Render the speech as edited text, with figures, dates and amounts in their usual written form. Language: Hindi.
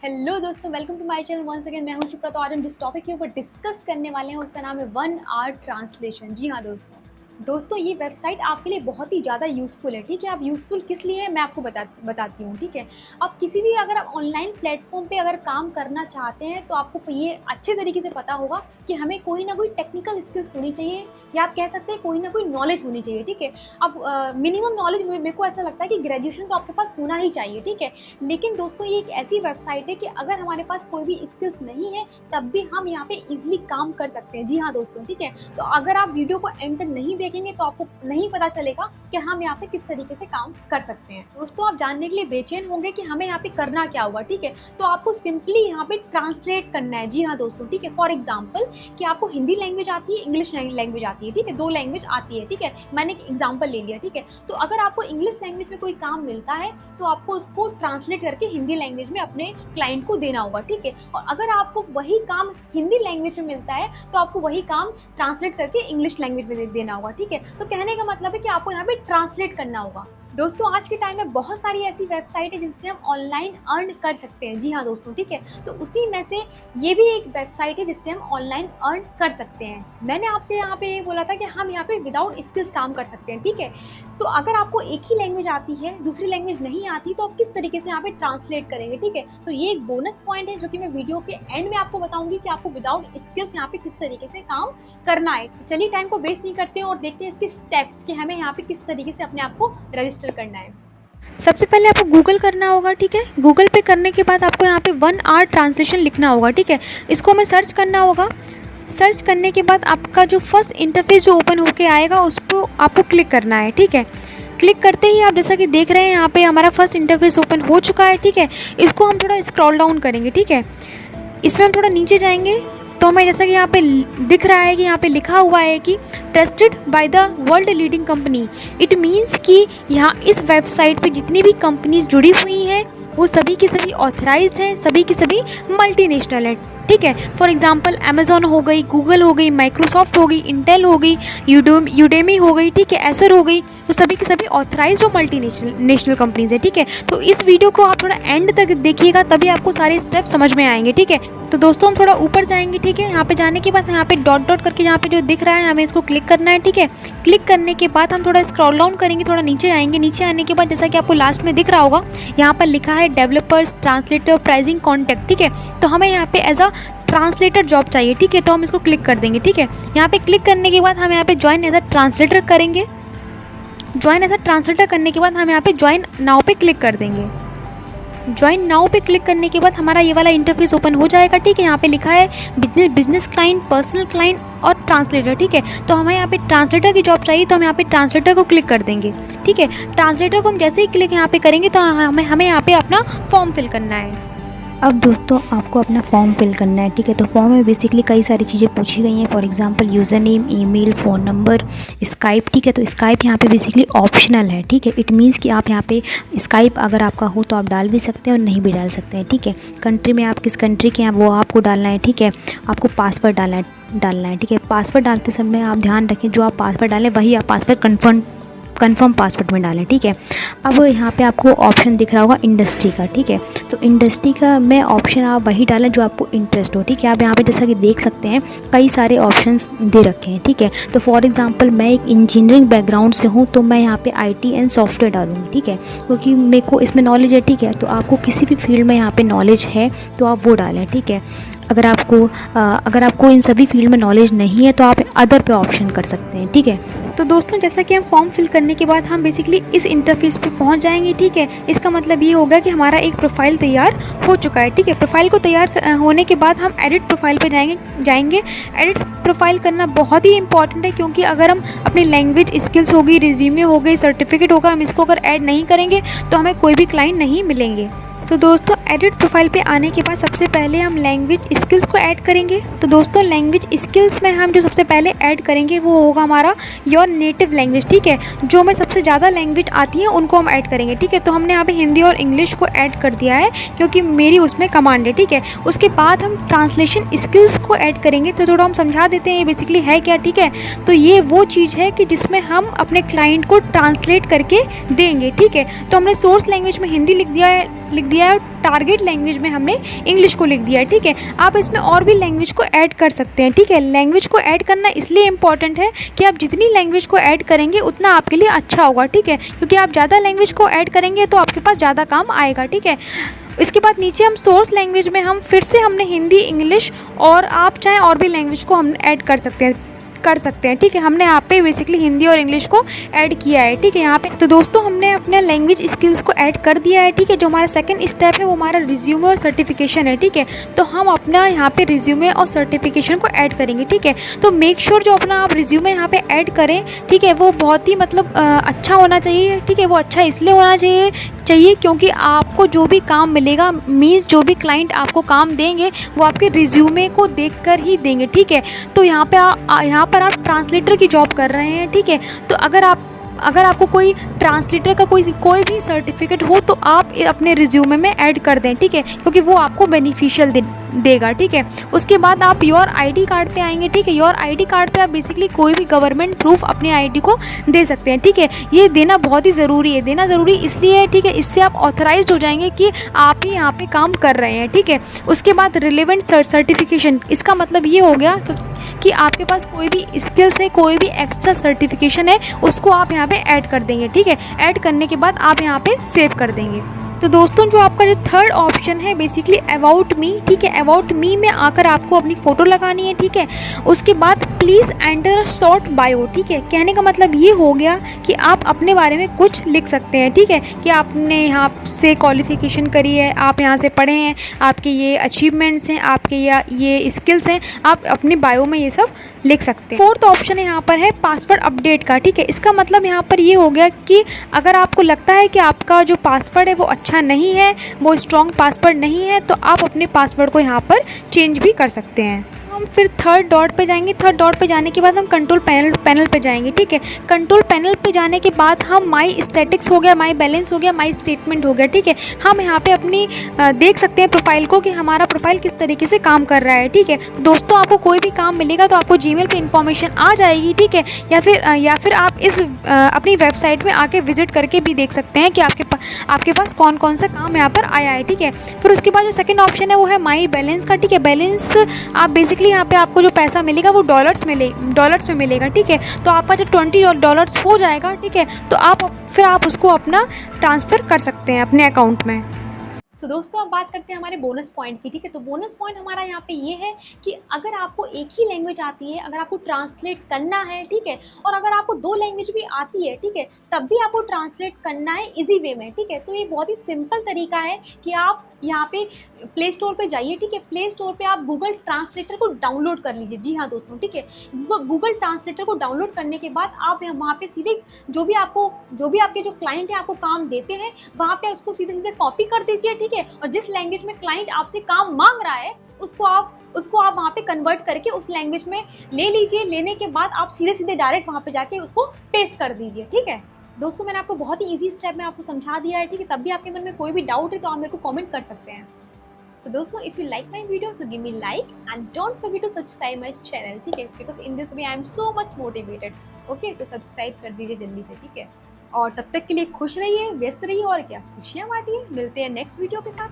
हेलो दोस्तों, welcome to my channel once again. मैं हूं शिप्रा। तो आज हम जिस टॉपिक के ऊपर डिस्कस करने वाले हैं उसका नाम है वन आवर ट्रांसलेशन। जी हाँ दोस्तों ये वेबसाइट आपके लिए बहुत ही ज़्यादा यूज़फुल है। ठीक है, आप यूज़फुल किस लिए है मैं आपको बताती हूँ। ठीक है, आप किसी भी अगर आप ऑनलाइन प्लेटफॉर्म पे अगर काम करना चाहते हैं तो आपको ये अच्छे तरीके से पता होगा कि हमें कोई ना कोई टेक्निकल स्किल्स होनी चाहिए, या आप कह सकते हैं कोई ना कोई नॉलेज होनी चाहिए। ठीक है, अब मिनिमम नॉलेज मेरे को ऐसा लगता है कि ग्रेजुएशन तो आपके पास होना ही चाहिए। ठीक है, लेकिन दोस्तों ये एक ऐसी वेबसाइट है कि अगर हमारे पास कोई भी स्किल्स नहीं है तब भी हम यहाँ पे इजीली काम कर सकते हैं। जी हाँ दोस्तों, ठीक है, तो अगर आप वीडियो को एंड तक नहीं देखेंगे तो आपको नहीं पता चलेगा कि हम यहाँ पे किस तरीके से काम कर सकते हैं। दोस्तों आप जानने के लिए बेचैन होंगे कि हमें यहाँ पे करना क्या होगा। ठीक है, तो आपको सिंपली यहाँ पे ट्रांसलेट करना है। जी हाँ दोस्तों, ठीक है, फॉर एग्जाम्पल कि आपको हिंदी लैंग्वेज आती है, इंग्लिश लैंग्वेज आती है। ठीक है, दो लैंग्वेज आती है। ठीक है, मैंने एक एग्जाम्पल ले लिया। ठीक है, तो अगर आपको इंग्लिश लैंग्वेज में कोई काम मिलता है तो आपको उसको ट्रांसलेट करके हिंदी लैंग्वेज में अपने क्लाइंट को देना होगा। ठीक है, और अगर आपको वही काम हिंदी लैंग्वेज में मिलता है तो आपको वही काम ट्रांसलेट करके इंग्लिश लैंग्वेज में देना होगा। ठीक है, तो कहने का मतलब है कि आपको यहाँ पे ट्रांसलेट करना होगा। दोस्तों आज के टाइम में बहुत सारी ऐसी वेबसाइट है जिनसे हम ऑनलाइन अर्न कर सकते हैं। जी हाँ दोस्तों, ठीक है, तो उसी में से ये भी एक वेबसाइट है जिससे हम ऑनलाइन अर्न कर सकते हैं। मैंने आपसे यहाँ पे ये बोला था कि हम यहाँ पे विदाउट स्किल्स काम कर सकते हैं। ठीक है, तो अगर आपको एक ही लैंग्वेज आती है, दूसरी लैंग्वेज नहीं आती, तो आप किस तरीके से यहाँ पे ट्रांसलेट करेंगे। ठीक है, तो ये एक बोनस पॉइंट है जो कि मैं वीडियो के एंड में आपको बताऊंगी कि आपको विदाउट स्किल्स यहाँ पे किस तरीके से काम करना है। चलिए टाइम को वेस्ट नहीं करते हैं और देखते हैं इसके स्टेप्स कि हमें यहाँ पे किस तरीके से अपने आप को रजिस्टर करना है। सबसे पहले आपको गूगल करना होगा। ठीक है, गूगल पे करने के बाद आपको यहाँ पे वन आवर ट्रांसलेशन लिखना होगा। ठीक है, इसको हमें सर्च करना होगा। सर्च करने के बाद आपका जो फर्स्ट इंटरफेस जो ओपन होके आएगा उस पर आपको क्लिक करना है। ठीक है, क्लिक करते ही आप जैसा कि देख रहे हैं यहाँ पे हमारा फर्स्ट इंटरफेस ओपन हो चुका है। ठीक है, इसको हम थोड़ा स्क्रॉल डाउन करेंगे। ठीक है, इसमें हम थोड़ा नीचे जाएंगे तो हमें जैसा कि यहाँ पे दिख रहा है कि यहाँ पे लिखा हुआ है कि trusted by the world leading company. It means कि यहाँ इस वेबसाइट पे जितनी भी कंपनीज जुड़ी हुई हैं वो सभी की सभी ऑथराइज्ड हैं, सभी की सभी मल्टीनेशनल है। ठीक है, फॉर एग्जांपल अमेजोन हो गई, गूगल हो गई, माइक्रोसॉफ्ट हो गई, इंटेल हो गई, यूडेमी हो गई, ठीक है, एसर हो गई, तो सभी की सभी ऑथराइज्ड और मल्टीनेशनल कंपनीज है। ठीक है, तो इस वीडियो को आप थोड़ा एंड तक देखिएगा तभी आपको सारे स्टेप समझ में आएंगे। ठीक है, तो दोस्तों हम थोड़ा ऊपर जाएंगे। ठीक है, यहाँ पे जाने के बाद यहाँ पे डॉट डॉट करके यहाँ पे जो दिख रहा है हमें इसको क्लिक करना है। ठीक है, क्लिक करने के बाद हम थोड़ा स्क्रॉल डाउन करेंगे, थोड़ा नीचे आएंगे। नीचे आने के बाद जैसा कि आपको लास्ट में दिख रहा होगा यहाँ पर लिखा है डेवलपर्स, ट्रांसलेटर, प्राइसिंग, कॉन्टैक्ट। ठीक है, तो हमें यहाँ पे एज अ ट्रांसलेटर जॉब चाहिए। ठीक है, तो हम इसको क्लिक कर देंगे। ठीक है, यहाँ पे क्लिक करने के बाद हम यहाँ पे ज्वाइन एज अ ट्रांसलेटर करेंगे। ज्वाइन एज अ ट्रांसलेटर करने के बाद हम यहाँ पे ज्वाइन नाउ पे क्लिक कर देंगे। ज्वाइन नाउ पे क्लिक करने के बाद हमारा ये वाला इंटरफेस ओपन हो जाएगा। ठीक है, यहाँ पे लिखा है बिजनेस क्लाइंट, पर्सनल क्लाइंट और ट्रांसलेटर। ठीक है, तो हमें यहाँ पे ट्रांसलेटर की जॉब चाहिए तो हम यहाँ पे ट्रांसलेटर को क्लिक कर देंगे। ठीक है, ट्रांसलेटर को हम जैसे ही क्लिक यहाँ पे करेंगे तो हमें यहाँ पे अपना फॉर्म फिल करना है। अब दोस्तों आपको अपना फॉर्म फिल करना है। ठीक है, तो फॉर्म में बेसिकली कई सारी चीज़ें पूछी गई हैं। For example user name, email, phone number, Skype. ठीक है, तो स्काइप यहाँ पे बेसिकली ऑप्शनल है। ठीक है, इट मीन्स कि आप यहाँ पे स्काइप अगर आपका हो तो आप डाल भी सकते हैं और नहीं भी डाल सकते हैं। ठीक है, कंट्री में आप किस कंट्री के हैं वो आपको डालना है। ठीक है, आपको पासवर्ड डालना है। ठीक है, पासवर्ड डालते समय आप ध्यान रखें जो आप पासवर्ड डालें वही आप पासवर्ड कन्फर्म पासवर्ड में डालें। ठीक है, अब यहाँ पे आपको ऑप्शन दिख रहा होगा इंडस्ट्री का। ठीक है, तो इंडस्ट्री का में ऑप्शन आप वही डालें जो आपको इंटरेस्ट हो। ठीक है, आप यहाँ पे जैसा कि देख सकते हैं कई सारे ऑप्शंस दे रखे हैं। ठीक है, तो फॉर एग्जांपल मैं एक इंजीनियरिंग बैकग्राउंड से हूँ तो मैं यहाँ पे आईटी एंड सॉफ्टवेयर डालूँगी। ठीक है, क्योंकि मेरे को इसमें नॉलेज है। ठीक है, तो आपको किसी भी फील्ड में यहाँ पे नॉलेज है तो आप वो डालें। ठीक है, अगर आपको इन सभी फील्ड में नॉलेज नहीं है तो आप अदर पे ऑप्शन कर सकते हैं। ठीक है, तो दोस्तों जैसा कि हम फॉर्म फिल करने के बाद हम बेसिकली इस इंटरफेस पे पहुंच जाएंगे। ठीक है, इसका मतलब ये होगा कि हमारा एक प्रोफाइल तैयार हो चुका है। ठीक है, प्रोफाइल को तैयार होने के बाद हम एडिट प्रोफाइल पे जाएंगे। एडिट प्रोफाइल करना बहुत ही इंपॉर्टेंट है क्योंकि अगर हम अपनी लैंग्वेज स्किल्स हो गई, रिज्यूमे हो गई, सर्टिफिकेट होगा, हम इसको अगर ऐड नहीं करेंगे तो हमें कोई भी क्लाइंट नहीं मिलेंगे। तो दोस्तों एडिट प्रोफाइल पे आने के बाद सबसे पहले हम लैंग्वेज स्किल्स को ऐड करेंगे। तो दोस्तों लैंग्वेज स्किल्स में हम जो सबसे पहले ऐड करेंगे वो होगा हमारा योर नेटिव लैंग्वेज। ठीक है, जो हमें सबसे ज़्यादा लैंग्वेज आती है उनको हम ऐड करेंगे। ठीक है, तो हमने यहाँ पे हिंदी और इंग्लिश को ऐड कर दिया है क्योंकि मेरी उसमें कमांड है। ठीक है, उसके बाद हम ट्रांसलेशन स्किल्स को ऐड करेंगे। तो थोड़ा हम समझा देते हैं ये बेसिकली है क्या। ठीक है, तो ये वो चीज़ है कि जिसमें हम अपने क्लाइंट को ट्रांसलेट करके देंगे। ठीक है, तो हमने सोर्स लैंग्वेज में हिंदी लिख दिया है, लिख दिया है, टारगेट लैंग्वेज में हमने इंग्लिश को लिख दिया है, ठीक है। आप इसमें और भी लैंग्वेज को ऐड कर सकते हैं, ठीक है। लैंग्वेज को ऐड करना इसलिए इम्पॉर्टेंट है कि आप जितनी लैंग्वेज को ऐड करेंगे उतना आपके लिए अच्छा होगा, ठीक है, क्योंकि आप ज़्यादा लैंग्वेज को ऐड करेंगे तो आपके पास ज़्यादा काम आएगा, ठीक है। इसके बाद नीचे हम सोर्स लैंग्वेज में हम फिर से हमने हिंदी, इंग्लिश और आप चाहें और भी लैंग्वेज को हम ऐड कर सकते हैं, ठीक है। हमने यहाँ पे बेसिकली हिंदी और इंग्लिश को ऐड किया है, ठीक है। यहाँ पे तो दोस्तों हमने अपने लैंग्वेज स्किल्स को ऐड कर दिया है, ठीक है। जो हमारा सेकंड स्टेप है वो हमारा रिज्यूमे और सर्टिफिकेशन है, ठीक है। तो हम अपना यहाँ पे रिज्यूमे और सर्टिफिकेशन को ऐड करेंगे, ठीक है। तो मेक श्योर जो अपना आप रिज्यूमे यहाँ पे ऐड करें, ठीक है, वो बहुत ही मतलब अच्छा होना चाहिए, ठीक है। वो अच्छा इसलिए होना चाहिए क्योंकि आपको जो भी काम मिलेगा, मीन्स जो भी क्लाइंट आपको काम देंगे वो आपके रिज्यूमे को देखकर ही देंगे, ठीक है। तो यहाँ पर आप ट्रांसलेटर की जॉब कर रहे हैं, ठीक है। तो अगर आपको कोई ट्रांसलेटर का कोई भी सर्टिफिकेट हो तो आप अपने रिज्यूमे में ऐड कर दें, ठीक है, क्योंकि वो आपको बेनिफिशियल देगा, ठीक है। उसके बाद आप योर आईडी कार्ड पे आएंगे, ठीक है। योर आईडी कार्ड पे आप बेसिकली कोई भी गवर्नमेंट प्रूफ अपनी आईडी को दे सकते हैं, ठीक है। ये देना बहुत ही ज़रूरी है, देना ज़रूरी इसलिए है, ठीक है, इससे आप ऑथराइज्ड हो जाएंगे कि आप ही यहाँ पे काम कर रहे हैं, ठीक है। उसके बाद रिलेवेंट सर्टिफिकेशन, इसका मतलब ये हो गया कि आपके पास कोई भी स्किल्स है, कोई भी एक्स्ट्रा सर्टिफिकेशन है, उसको आप यहाँ पे ऐड कर देंगे, ठीक है। ऐड करने के बाद आप यहाँ पे सेव कर देंगे। तो दोस्तों जो आपका जो थर्ड ऑप्शन है बेसिकली अबाउट मी, ठीक है। अबाउट मी में आकर आपको अपनी फ़ोटो लगानी है, ठीक है। उसके बाद प्लीज़ एंटर शॉर्ट बायो, ठीक है। कहने का मतलब ये हो गया कि आप अपने बारे में कुछ लिख सकते हैं, ठीक है, कि आपने यहाँ से क्वालिफ़िकेशन करी है, आप यहाँ से पढ़े हैं, आपके ये अचीवमेंट्स हैं, आपके ये स्किल्स हैं, आप अपने बायो में ये सब लिख सकते हैं। फोर्थ ऑप्शन यहाँ पर है पासवर्ड अपडेट का, ठीक है। इसका मतलब यहाँ पर ये हो गया कि अगर आपको लगता है कि आपका जो पासवर्ड है वो अच्छा नहीं है, वो स्ट्रॉन्ग पासवर्ड नहीं है, तो आप अपने पासवर्ड को यहाँ पर चेंज भी कर सकते हैं। हम फिर थर्ड डॉट पे जाएंगे। थर्ड डॉट पे जाने के बाद हम कंट्रोल पैनल पे जाएंगे, ठीक है। कंट्रोल पैनल पे जाने के बाद हम माई स्टैटिक्स हो गया, माई बैलेंस हो गया, माई स्टेटमेंट हो गया, ठीक है। हम यहाँ पे अपनी देख सकते हैं प्रोफाइल को कि हमारा प्रोफाइल किस तरीके से काम कर रहा है, ठीक है। तो दोस्तों आपको कोई भी काम मिलेगा तो आपको जीमेल पे इन्फॉर्मेशन आ जाएगी, ठीक है, या फिर आप इस अपनी वेबसाइट में आके विजिट करके भी देख सकते हैं कि आपके पास कौन कौन सा काम यहाँ पर आया है, ठीक है। फिर उसके बाद जो सेकंड ऑप्शन है वो है माई बैलेंस का, ठीक है। बैलेंस आप बेसिकली यहाँ पे आपको जो पैसा मिलेगा वो डॉलर्स में मिलेगा, ठीक है। तो आपका जब $20 हो जाएगा, ठीक है, तो आप उसको अपना ट्रांसफ़र कर सकते हैं अपने अकाउंट में। सो दोस्तों अब बात करते हैं हमारे बोनस पॉइंट की, ठीक है। तो बोनस पॉइंट हमारा यहाँ पे ये है कि अगर आपको एक ही लैंग्वेज आती है, अगर आपको ट्रांसलेट करना है, ठीक है, और अगर आपको 2 लैंग्वेज भी आती है, ठीक है, तब भी आपको ट्रांसलेट करना है इजी वे में, ठीक है। तो ये बहुत ही सिंपल तरीका है कि आप यहाँ पे प्ले स्टोर पे जाइए, ठीक है। प्ले स्टोर पे आप गूगल ट्रांसलेटर को डाउनलोड कर लीजिए। जी हाँ दोस्तों, ठीक है। गूगल ट्रांसलेटर को डाउनलोड करने के बाद आप वहाँ पे सीधे जो भी आपके जो क्लाइंट है आपको काम देते हैं वहाँ पे उसको सीधे कॉपी कर दीजिए, ठीक है। और जिस लैंग्वेज में क्लाइंट आपसे काम मांग रहा है उसको आप वहाँ पे कन्वर्ट करके उस लैंग्वेज में ले लीजिए। लेने के बाद आप सीधे डायरेक्ट वहाँ पे जाके उसको पेस्ट कर दीजिए, ठीक है। दोस्तों मैंने आपको बहुत ही इजी स्टेप में आपको समझा दिया है, ठीक है। तब भी आपके मन में कोई भी डाउट है तो आप मेरे को कमेंट कर सकते हैं। सो दोस्तों if you like my video तो give me like and don't forget to subscribe my channel, ठीक है, because in this way I am so much motivated. Okay, तो सब्सक्राइब कर दीजिए जल्दी से, ठीक है। और तब तक के लिए खुश रहिए, व्यस्त रहिए और क्या खुशियाँ बांटिए। मिलते हैं नेक्स्ट वीडियो के साथ।